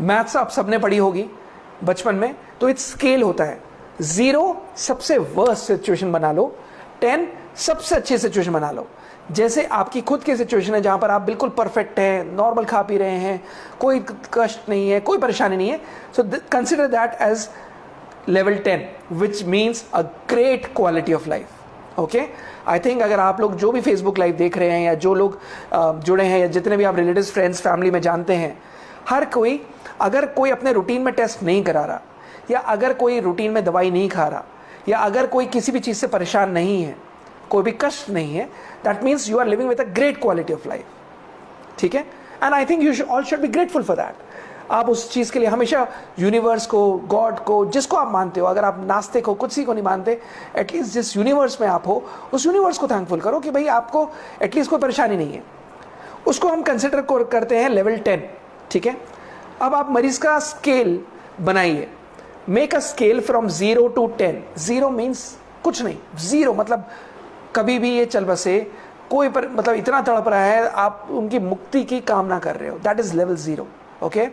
Maths आप सबने पढ़ी होगी बचपन में, तो एक स्केल होता है। 0 सबसे वर्स्ट सिचुएशन बना लो, 10 सबसे अच्छी सिचुएशन बना लो। जैसे आपकी खुद की सिचुएशन है जहां पर आप बिल्कुल परफेक्ट हैं, नॉर्मल खा पी रहे हैं, कोई कष्ट नहीं है, कोई परेशानी नहीं है, so consider that as level 10, which means a great quality of life. Okay, I think अगर आप लोग जो भी फेसबुक लाइव देख रहे हैं या जो लोग जुड़े हैं या जितने भी आप रिलेटिव्स फ्रेंड्स फैमिली में जानते हैं, हर कोई अगर कोई अपने रूटीन में टेस्ट नहीं करा रहा, या अगर कोई रूटीन में दवाई नहीं खा रहा, या अगर कोई किसी भी चीज़ से परेशान नहीं है, कोई भी कष्ट नहीं है, that means you are living with a great quality of life. ठीक है, and I think you all should be grateful for that. आप उस चीज़ के लिए हमेशा यूनिवर्स को, गॉड को, जिसको आप मानते हो, अगर आप नास्तिक हो, कुछ को नहीं मानते, एटलीस्ट जिस यूनिवर्स में आप हो उस यूनिवर्स को थैंकफुल करो कि भाई आपको एटलीस्ट कोई परेशानी नहीं है। उसको हम कंसिडर करते हैं लेवल 10। ठीक है, अब आप मरीज का स्केल बनाइए, make a scale from 0 to 10। 0 means कुछ नहीं, 0 मतलब कभी भी ये चल बसे, कोई मतलब इतना तड़प रहा है, आप उनकी मुक्ति की कामना कर रहे हो, that is level 0। Okay,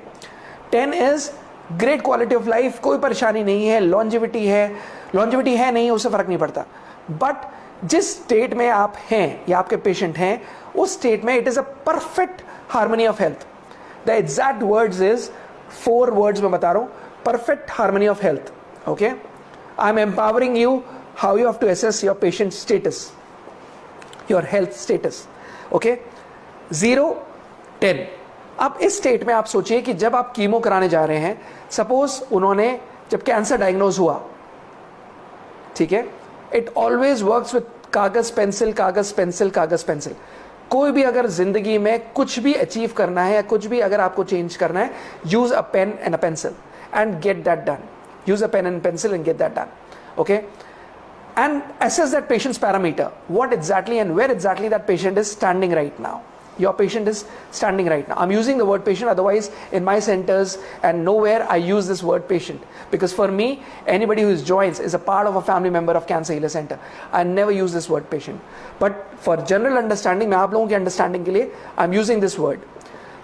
10 is great quality of life, कोई परेशानी नहीं है, लॉन्जिविटी है नहीं, उससे फर्क नहीं पड़ता। बट जिस स्टेट में आप हैं या आपके पेशेंट हैं, उस स्टेट में it is a perfect harmony of health. The exact words is 4 words में बता रहा हूं, perfect harmony of health. Okay, I'm empowering you how you have to assess your patient status, your health status. Okay, 0 10। अब इस state में आप सोचिए कि जब आप कीमो कराने जा रहे हैं, सपोज उन्होंने जब कैंसर डायग्नोज हुआ, ठीक है, इट ऑलवेज वर्क्स विद कागज पेंसिल, कागज पेंसिल, कागज पेंसिल। कोई भी अगर जिंदगी में कुछ भी अचीव करना है या कुछ भी अगर आपको चेंज करना है, use a pen and a pencil and get that done. Use a pen and pencil and get that done. Okay, and assess that patient's parameter, what exactly and where exactly that patient is standing right now. Your patient is standing right now. I'm using the word patient, otherwise in my centers and nowhere I use this word patient, because for me anybody who joins is a part of a family member of Cancer Healer Center. I never use this word patient, but for general understanding, मैं आप लोगों की understanding के लिए I'm using this word.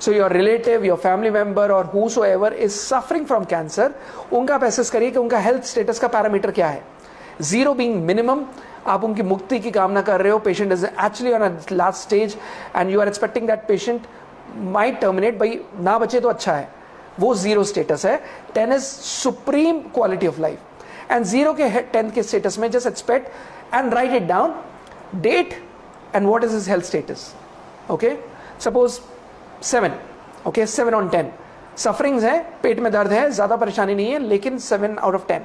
So your relative, your family member or whosoever is suffering from cancer, उनका आप assess करिए कि उनका health status का पैरामीटर क्या है। 0 being minimum, आप उनकी मुक्ति की कामना कर रहे हो, patient is actually on a last stage and you are expecting that patient might terminate, भाई ना बचे तो अच्छा है, वो 0 status है। 10 is supreme quality of life, and 0 के 10 के status में just expect and write it down, date and what is his health status. Okay, suppose 7, okay, 7 on 10, sufferings है, पेट में दर्द है, ज्यादा परेशानी नहीं है, लेकिन 7 out of 10।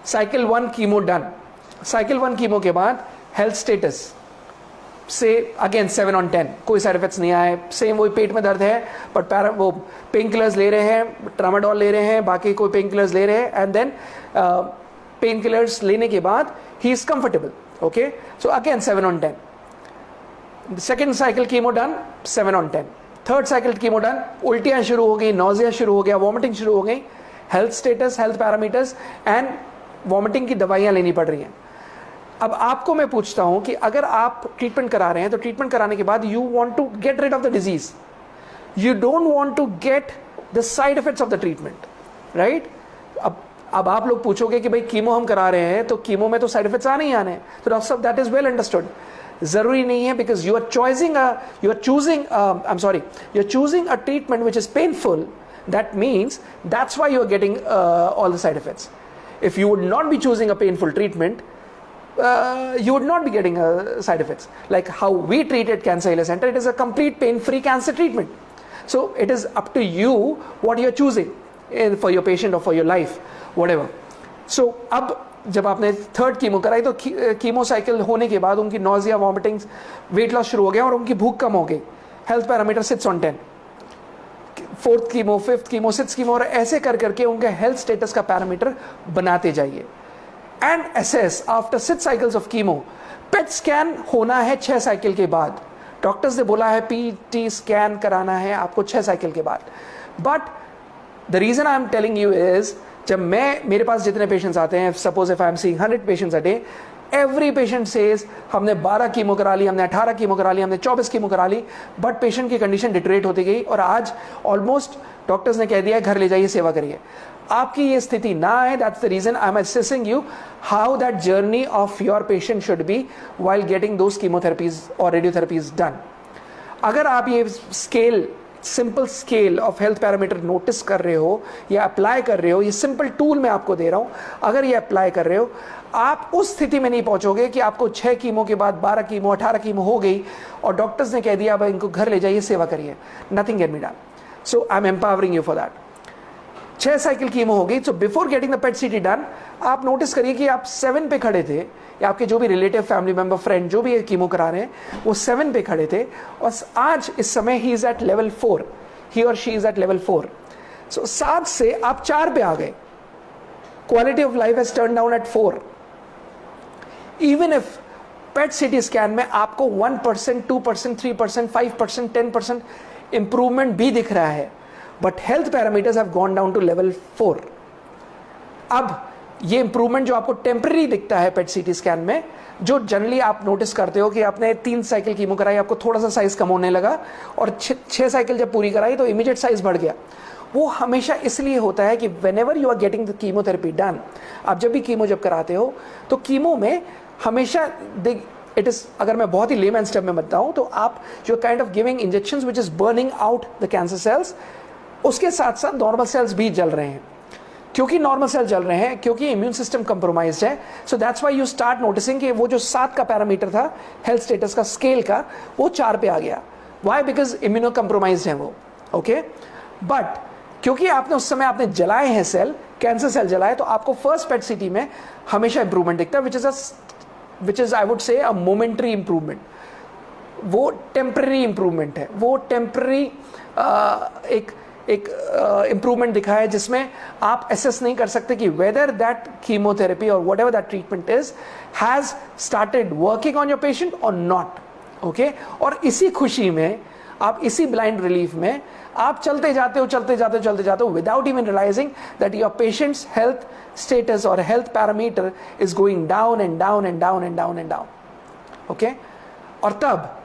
Cycle 1 chemo done, cycle 1 chemo के बाद हेल्थ स्टेटस से अगेन 7 on 10, कोई साइड इफेक्ट्स नहीं आए, सेम वही पेट में दर्द है, बट वो पेन किलर्स ले रहे हैं, ट्रामाडोल ले रहे हैं, बाकी कोई पेन किलर्स ले रहे हैं, एंड देन पेन किलर्स लेने के बाद ही is comfortable. Okay, so again 7 on 10। Second cycle chemo done, 7 on 10। Third cycle chemo done, उल्टियां शुरू हो गई, नोजिया शुरू हो गया, वॉमिटिंग शुरू हो गई, health status, health parameters and vomiting की दवाइयां लेनी पड़ रही हैं। अब आपको मैं पूछता हूं कि अगर आप ट्रीटमेंट करा रहे हैं तो ट्रीटमेंट कराने के बाद you want to get rid of the disease, you don't want to get the side effects of the treatment, right? अब आप लोग पूछोगे कि भाई कीमो हम करा रहे हैं तो कीमो में तो साइड इफेक्ट्स आने ही आने हैं, तो डॉक्टर साहब दैट इज वेल अंडरस्टूड। जरूरी नहीं है, because you are choosing a treatment which is painful, that means that's why you are getting all the side effects. If you would not be choosing a painful treatment, you would not be getting side effects. Like how we treated Cancer Healer Center, it is a complete pain-free cancer treatment. So it is up to you what you are choosing for your patient or for your life, whatever. So अब जब आपने third chemo कराई तो chemo cycle होने के बाद उनकी nausea, vomitings, weight loss शुरू हो गया और उनकी भूख कम हो गई, health parameter 6 on 10। Fourth chemo, fifth chemo, six chemo, और ऐसे कर करके उनके हेल्थ स्टेटस का पैरामीटर बनाते जाइए। And assess after 6 cycles of chemo. PET scan होना है 6 साइकिल के बाद, डॉक्टर्स ने बोला है पीटी स्कैन कराना है आपको 6 साइकिल के बाद। But the reason I am telling you is, जब मेरे पास जितने पेशेंट्स आते हैं, suppose if I am seeing 100 patients a day, every patient says हमने 12 कीमो करा ली, हमने 18 कीमो करा ली, हमने 24 कीमो करा ली, बट पेशेंट की कंडीशन डिटरेट होती गई और आज ऑलमोस्ट डॉक्टर्स ने कह दिया है घर ले जाइए, सेवा करिए। आपकी ये स्थिति ना है, that's the reason I am assessing you how that journey of your patient should be while getting those chemotherapies और रेडियोथेरेपीज डन। अगर आप ये scale, simple scale of health parameter notice कर रहे हो या अप्लाई कर रहे हो, ये सिंपल टूल मैं आपको दे रहा हूं, अगर ये अप्लाई कर रहे हो, आप उस स्थिति में नहीं पहुंचोगे कि आपको 6 कीमो के बाद 12 कीमो 18 कीमो हो गई और डॉक्टर्स ने कह दिया अब इनको घर ले जाइए, सेवा करिए। Nothing can be done. So I am empowering you for that. 6 cycle chemo हो गई, so before getting the pet सीटी डन, आप नोटिस करिए कि आप 7 पे खड़े थे, या आपके जो भी रिलेटिव, फैमिली मेंबर, फ्रेंड जो भी कीमो करा रहे हैं वो 7 पे खड़े थे, और आज इस समय he is at level 4, he और she is at level 4। So 7 से आप 4 पे आ गए। Quality of life has turn down at 4। Even if PET CT scan में आपको 1%, 2%, 3%, 5%, 10% इंप्रूवमेंट भी दिख रहा है, but health parameters have gone down to level 4। अब ये इंप्रूवमेंट जो आपको टेम्पररी दिखता है पेट सीटी स्कैन में, जो जनरली आप नोटिस करते हो कि आपने 3 साइकिल कीमो कराई, आपको थोड़ा सा साइज कम होने लगा, और 6 साइकिल जब पूरी कराई तो इमीडिएट साइज बढ़ गया। वो हमेशा इसलिए होता है कि whenever you are getting the chemotherapy done, आप जब भी कीमो जब कराते हो तो कीमो में हमेशा इट इज, अगर मैं बहुत ही लेमैन स्टेप में बताऊं तो आप जो kind of giving injections which is burning out the cancer cells, उसके साथ साथ नॉर्मल सेल्स भी जल रहे हैं। क्योंकि नॉर्मल सेल जल रहे हैं, क्योंकि इम्यून सिस्टम कंप्रोमाइज्ड है, so that's why you start noticing कि वो जो 7 का पैरामीटर था हेल्थ स्टेटस का स्केल का, वो 4 पे आ गया। व्हाई? बिकॉज इम्यूनो कंप्रोमाइज्ड है वो। ओके, बट क्योंकि आपने उस समय आपने जलाए हैं सेल, कैंसर सेल जलाए, तो आपको फर्स्ट पेट सीटी में हमेशा इंप्रूवमेंट दिखता है, which is I would say a momentary improvement. वो टेम्पररी इंप्रूवमेंट है, वो टेम्पररी एक इंप्रूवमेंट दिखा है, जिसमें आप एसेस नहीं कर सकते कि वेदर दैट कीमोथेरेपी और what ever that treatment is has started working on your patient और नॉट। ओके, और इसी खुशी में आप, इसी ब्लाइंड रिलीफ में आप चलते जाते हो without even realizing that your patient's health status और health parameter is going down and down and down and down and down. Okay, और तब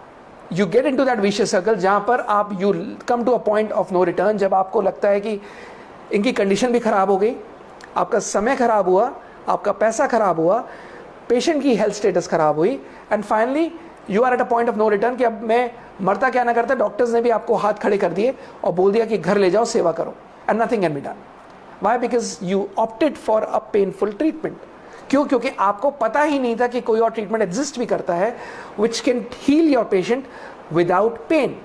you get into that vicious circle, जहां पर आप you come to a point of no return, जब आपको लगता है कि इनकी कंडीशन भी खराब हो गई, आपका समय खराब हुआ, आपका पैसा खराब हुआ, पेशेंट की हेल्थ स्टेटस खराब हुई, and finally you are at a point of no return कि अब मैं मरता क्या ना करता, डॉक्टर्स ने भी आपको हाथ खड़े कर दिए और बोल दिया कि घर ले जाओ, सेवा करो, and nothing can be done. Why? Because you opted for a painful treatment. क्यों? क्योंकि आपको पता ही नहीं था कि कोई और ट्रीटमेंट एग्जिस्ट भी करता है which can heal your patient without pain.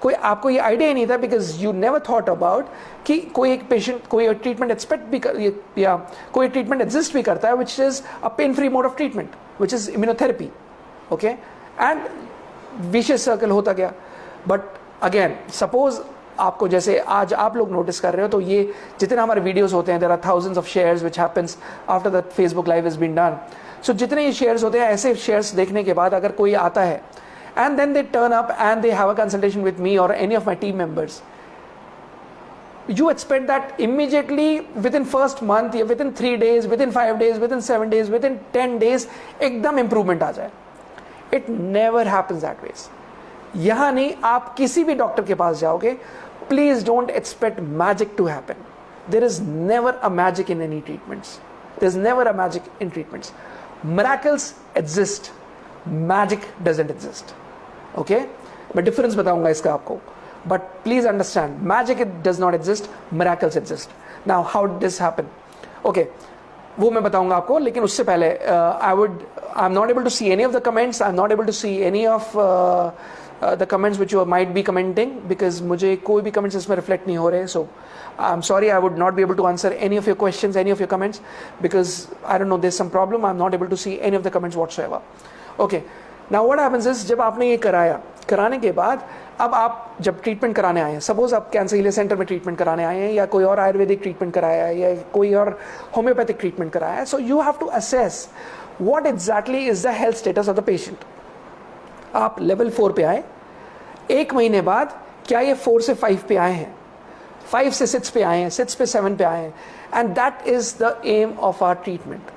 कोई आपको ये आइडिया ही नहीं था, because you never thought about कि कोई एक पेशेंट, कोई ट्रीटमेंट एक्सपेक्ट भी या कोई ट्रीटमेंट एग्जिस्ट भी करता है विच is a pain free mode of treatment, which is immunotherapy. Okay, and vicious circle होता गया। बट अगेन, सपोज आपको, जैसे आज आप लोग नोटिस कर रहे हो, तो ये जितने हमारे वीडियोस होते हैं, there are thousands of shares which happens after that Facebook live has been done. So जितने ये शेयर्स होते हैं, ऐसे शेयर्स देखने के बाद अगर कोई आता है and then they turn up and they have a consultation with me or any of my team members, you expect that immediately within first month, within 3 days, within 5 days, within 7 days, within 10 days एकदम improvement आ जाए। It never happens that way। यहाँ नहीं, आप किसी भी doctor के पास जाओगे, please don't expect magic to happen। There is never a magic in any treatments। There is never a magic in treatments। Miracles exist, magic doesn't exist। Okay, मैं difference बताऊंगा इसका आपको, but please understand, magic it does not exist, miracles exist. Now how did this happen? Okay, वो मैं बताऊंगा आपको, लेकिन उससे पहले I am not able to see any of the comments, I am not able to see any of the comments which you might be commenting, because मुझे कोई भी कमेंट्स इसमें रिफ्लेक्ट नहीं हो रहे। So I am sorry, I would not be able to answer any of your questions, any of your comments, because I don't know, there is some problem, I am not able to see any of the comments whatsoever. Okay, now what happens is, जब आपने ये कराने के बाद, अब आप जब treatment कराने आए हैं, सपोज आप कैंसर हीलिंग सेंटर में ट्रीटमेंट कराने आए हैं, या कोई और आयुर्वेदिक ट्रीटमेंट कराया है, या कोई और होम्योपैथिक ट्रीटमेंट कराया है, so you have to assess what exactly is the health status of the patient. आप लेवल 4 पे आए, 1 महीने बाद क्या ये 4 से 5 पे आए हैं, 5 से 6 पे आए हैं, 6 पे 7 पे आए हैं, and that is the aim of our treatment.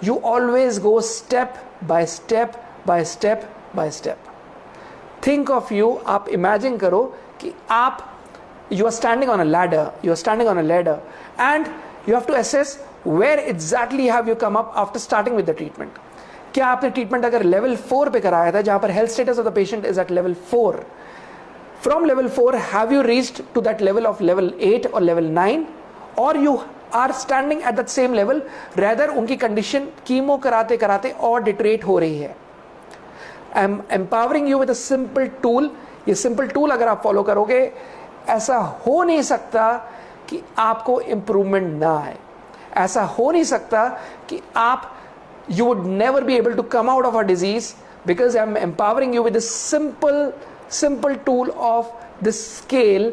You always go step by step by step by step. Think of you, आप imagine करो कि आप you are standing on a ladder and you have to assess where exactly have you come up after starting with the treatment. क्या आपने treatment अगर level 4 पे कराया था, जहां पर health status of the patient is at level 4, from level 4 have you reached to that level of level 8 और level 9, और you are standing at that same level, rather उनकी कंडीशन कीमो कराते कराते और डिटरेट हो रही है. I am empowering you with a simple tool. ये सिंपल टूल अगर आप फॉलो करोगे, ऐसा हो नहीं सकता कि आपको इंप्रूवमेंट ना आए. ऐसा हो नहीं सकता कि आप you would never be able to come out of a disease, because I am empowering you with this simple tool of this scale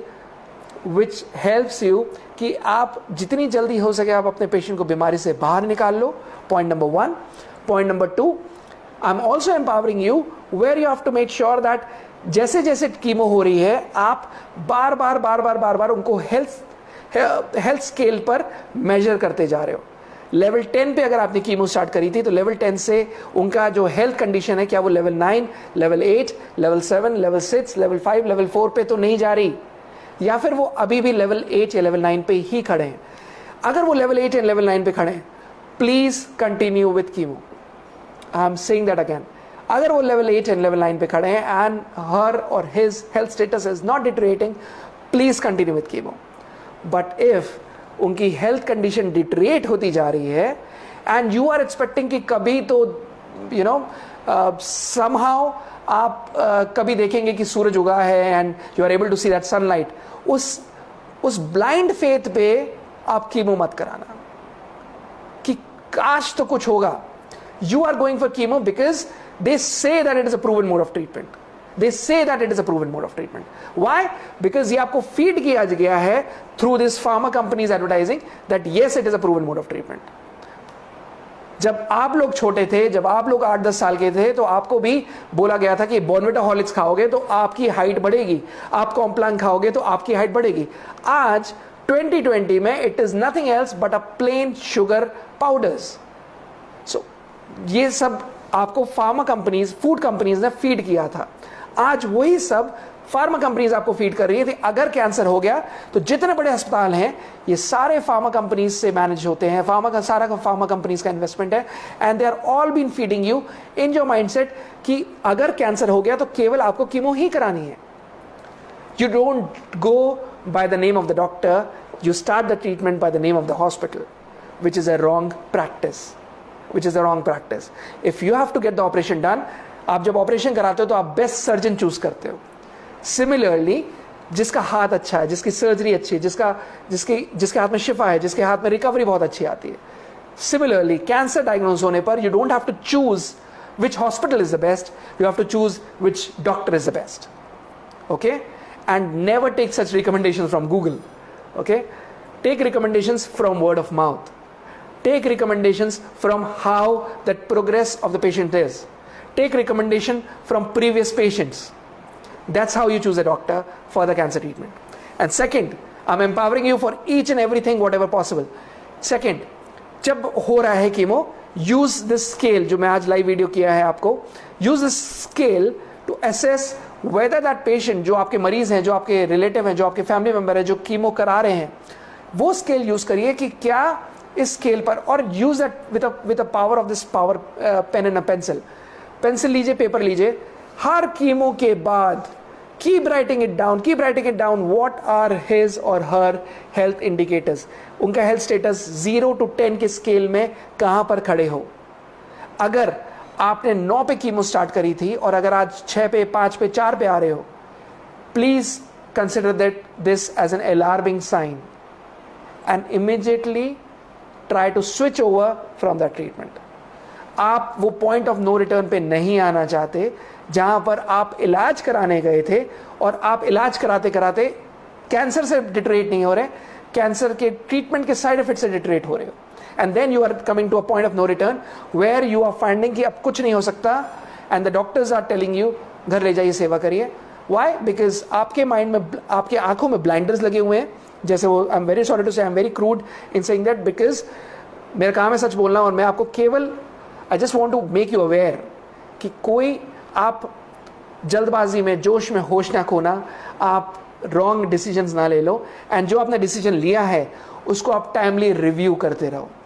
which helps you कि आप जितनी जल्दी हो सके आप अपने पेशेंट को बीमारी से बाहर निकाल लो. Point number 1. Point number 2, I'm also empowering you where you have to make sure that जैसे जैसे कीमो हो रही है आप बार बार उनको हेल्थ स्केल पर मेजर करते जा रहे हो. लेवल 10 पे अगर आपने कीमो स्टार्ट करी थी तो लेवल 10 से उनका जो हेल्थ कंडीशन है, क्या वो level 9, level 8, level 7, level 6, level 5, level 4 पे तो नहीं जा रही, या फिर वो अभी भी लेवल 8 या लेवल 9 पे ही खड़े हैं. अगर वो लेवल 8 या लेवल 9 पे खड़े हैं, please continue with chemo. I am saying that again. अगर वो लेवल 8 एंड लेवल 9 पे खड़े हैं एंड हर और his health status is not deteriorating, please continue with chemo. But if उनकी हेल्थ कंडीशन डिटरेट होती जा रही है एंड यू आर एक्सपेक्टिंग कि कभी तो समहाउ आप कभी देखेंगे कि सूरज उगा है and you are able to see that sunlight, उस ब्लाइंड फेथ पे आप कीमो मत कराना कि काश तो कुछ होगा. You are going for chemo because they say that it is a proven mode of treatment. They say that it is a proven mode of treatment. Why? Because ये आपको फीड किया गया है through this pharma companies advertising that yes, it is a proven mode of treatment. जब आप लोग छोटे थे, जब आप लोग 8-10 साल के थे, तो आपको भी बोला गया था कि बॉर्नविटा हॉर्लिक्स खाओगे तो आपकी हाइट बढ़ेगी, आप कॉम्प्लान खाओगे तो आपकी हाइट बढ़ेगी. आज 2020 में it is nothing else but a plain sugar powders. So ये सब आपको फार्मा कंपनीज, फूड कंपनीज ने फीड किया था. आज वही सब फार्मा कंपनीज आपको फीड कर रही है. अगर कैंसर हो गया तो जितने बड़े अस्पताल हैं ये सारे फार्मा कंपनीज से मैनेज होते हैं. सारा फार्मा कंपनीज का इन्वेस्टमेंट है and they are all been feeding you in your mindset कि अगर कैंसर हो गया तो केवल आपको कीमो ही करानी है. You don't go by the name of the doctor, you start the treatment by the name of the hospital, which is a wrong practice. If you have to get the operation done, आप जब operation कराते हो तो आप best surgeon choose करते हो. Similarly जिसका हाथ अच्छा है, जिसकी सर्जरी अच्छी है, जिसके हाथ में शिफा है, जिसके हाथ में रिकवरी बहुत अच्छी आती है, सिमिलरली कैंसर डायग्नोज होने पर you don't have to choose which hospital is the best, you have to choose which doctor is the best. Okay, and never take such recommendations from Google. Okay, take recommendations from word of mouth. Take recommendations from how that progress of the patient is. Take recommendation from previous patients. That's how you choose a doctor for the cancer treatment. And second, I'm empowering you for each and everything whatever possible. Second, जब हो रहा है chemo, use this scale जो मैं आज live video किया है आपको, use this scale to assess whether that patient, जो आपके मरीज हैं, जो आपके रिलेटिव हैं, जो आपके फैमिली मेंबर हैं, जो कीमो करा रहे हैं, वो स्केल यूज करिए कि क्या इस स्केल पर, और use that with the power of this power pen and a pencil लीजिए, पेपर लीजिए, हर कीमो के बाद keep writing it down what are his और हर हेल्थ इंडिकेटर्स. उनका हेल्थ स्टेटस 0 to 10 के स्केल में कहां पर खड़े हो. अगर आपने 9 पे कीमो स्टार्ट करी थी और अगर आज 6 पे, 5 पे, 4 पे आ रहे हो, please consider that this as an alarming sign and immediately try to switch over from that treatment. आप वो पॉइंट ऑफ नो रिटर्न पे नहीं आना चाहते जहां पर आप इलाज कराने गए थे और आप इलाज कराते कराते कैंसर से डिटरेट नहीं हो रहे, कैंसर के ट्रीटमेंट के साइड इफेक्ट से डिटरेट हो रहे हो. And then you are coming to a point of no return where you are finding कि अब कुछ नहीं हो सकता and the doctors are telling you घर ले जाइए, सेवा करिए. वाई? बिकॉज आपके माइंड में, आपके आंखों में ब्लाइंडर्स लगे हुए हैं. जैसे वो, I am very sorry to say, I am very crude in saying that, because मेरा काम है सच बोलना, और मैं आपको केवल I just want to make you aware कि कोई आप जल्दबाजी में, जोश में होश ना खोना, आप रॉन्ग डिसीजंस ना ले लो, एंड जो आपने डिसीजन लिया है उसको आप टाइमली रिव्यू करते रहो।